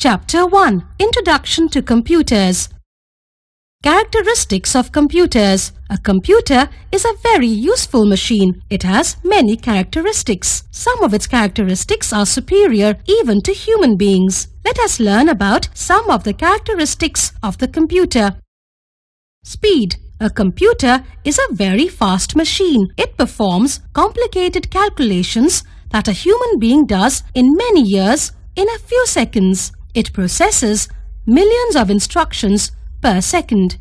Chapter 1 Introduction to Computers. Characteristics of computers. A computer is a very useful machine. It has many characteristics. Some of its characteristics are superior even to human beings. Let us learn about some of the characteristics of the computer. Speed. A computer is a very fast machine. It performs complicated calculations that a human being does in many years in a few seconds. It processes millions of instructions per second.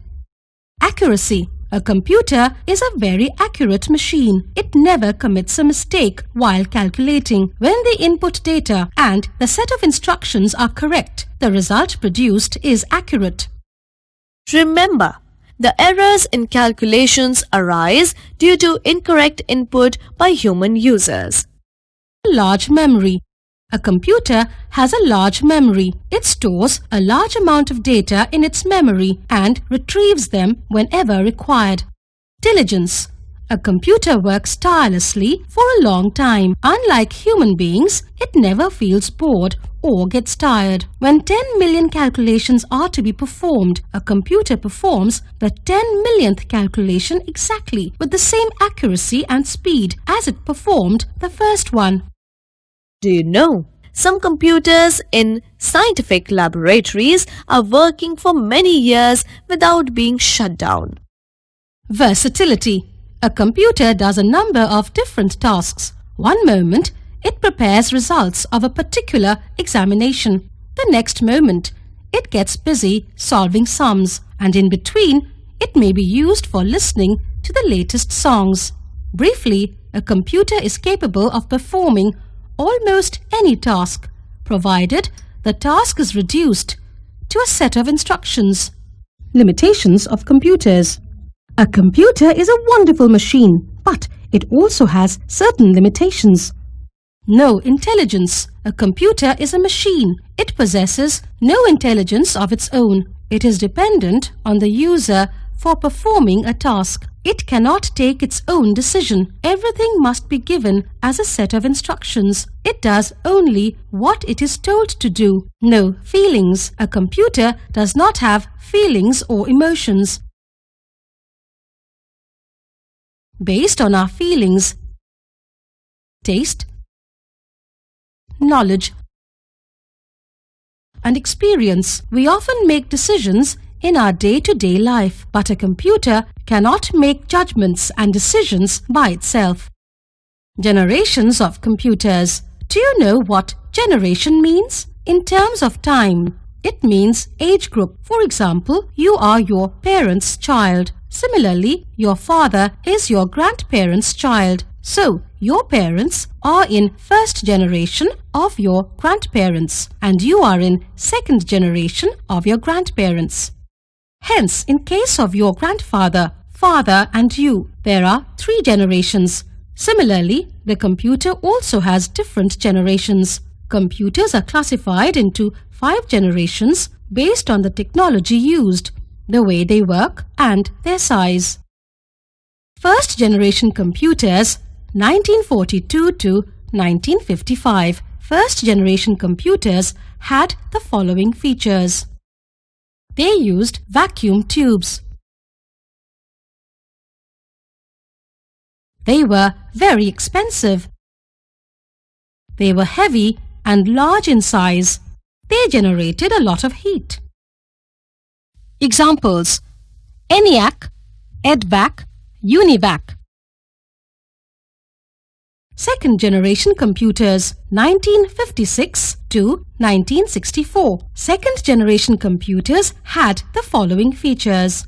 Accuracy. A computer is a very accurate machine. It never commits a mistake while calculating. When they input data and the set of instructions are correct, the result produced is accurate. Remember, the errors in calculations arise due to incorrect input by human users. Large memory. A computer has a large memory. It stores a large amount of data in its memory and retrieves them whenever required. Diligence. A computer works tirelessly for a long time. Unlike human beings, it never feels bored or gets tired. When 10 million calculations are to be performed, a computer performs the 10 millionth calculation exactly with the same accuracy and speed as it performed the first one. Do you know, some computers in scientific laboratories are working for many years without being shut down. Versatility. A computer does a number of different tasks. One moment, it prepares results of a particular examination. The next moment, it gets busy solving sums, and in between, it may be used for listening to the latest songs. Briefly, a computer is capable of performing almost any task, provided the task is reduced to a set of instructions. Limitations of computers. A computer is a wonderful machine, but it also has certain limitations. No intelligence. A computer is a machine. It possesses no intelligence of its own. It is dependent on the user for performing a task. It cannot take its own decision. Everything must be given as a set of instructions. It does only what it is told to do. No feelings. A computer does not have feelings or emotions. Based on our feelings, taste, knowledge, and experience, we often make decisions in our day-to-day life, but a computer cannot make judgments and decisions by itself. Generations of computers. Do you know what generation means? In terms of time, it means age group. For example, you are your parents' child. Similarly, your father is your grandparents' child. So, your parents are in first generation of your grandparents, and you are in second generation of your grandparents. Hence, in case of your grandfather, father and you, there are 3 generations. Similarly, the computer also has different generations. Computers are classified into 5 generations based on the technology used, the way they work and their size. First generation computers, 1942 to 1955. First generation computers had the following features. They used vacuum tubes. They were very expensive. They were heavy and large in size. They generated a lot of heat. Examples: ENIAC, EDVAC, UNIVAC. Second generation computers, 1956 to 1964. Second generation computers had the following features.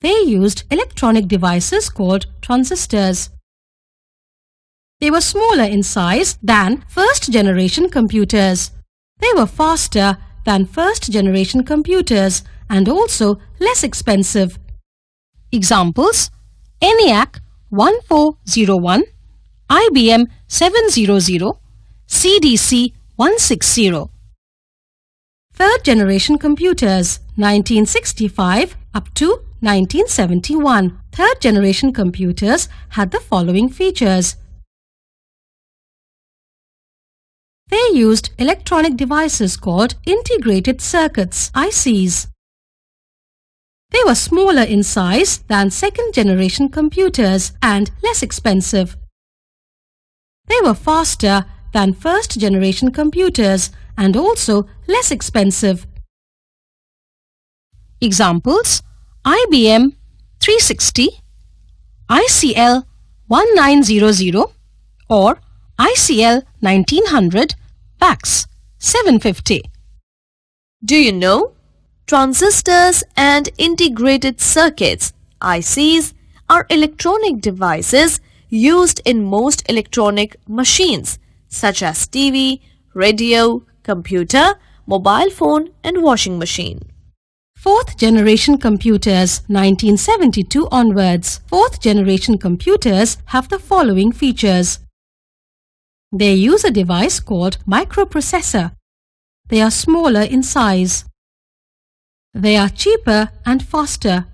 They used electronic devices called transistors. They were smaller in size than first generation computers. They were faster than first generation computers and also less expensive. Examples: ENIAC 1401, IBM 700, CDC 160. Third generation computers, 1965 up to 1971. Third generation computers had the following features. They used electronic devices called integrated circuits, ICs. They were smaller in size than second-generation computers and less expensive. They were faster than first-generation computers and also less expensive. Examples: IBM 360, ICL 1900 or ICL 1900, VAX 750. Do you know? Transistors and integrated circuits, ICs, are electronic devices used in most electronic machines such as TV, radio, computer, mobile phone and washing machine. Fourth-generation computers 1972 onwards. Fourth-generation computers have the following features. They use a device called microprocessor. They are smaller in size. They are cheaper and faster.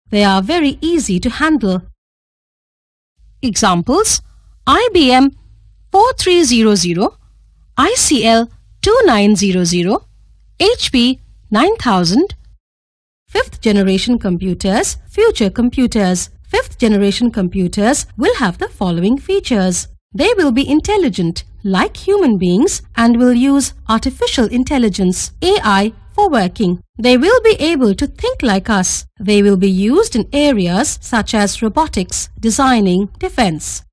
They are very easy to handle. Examples: IBM 4300, ICL 2900, HP 9000. Fifth-generation computers, future computers. Fifth-generation computers will have the following features. They will be intelligent, like human beings, and will use artificial intelligence, AI, for working. They will be able to think like us. They will be used in areas such as robotics, designing, defense.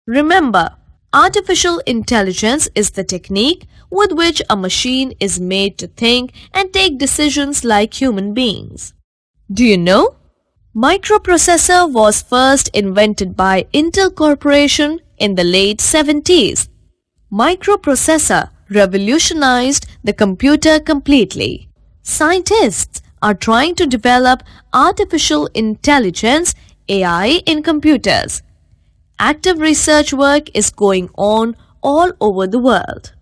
Remember, artificial intelligence is the technique with which a machine is made to think and take decisions like human beings. Do you know? Microprocessor was first invented by Intel Corporation in the late 70s. Microprocessor revolutionized the computer completely. Scientists are trying to develop artificial intelligence, AI, in computers. Active research work is going on all over the world.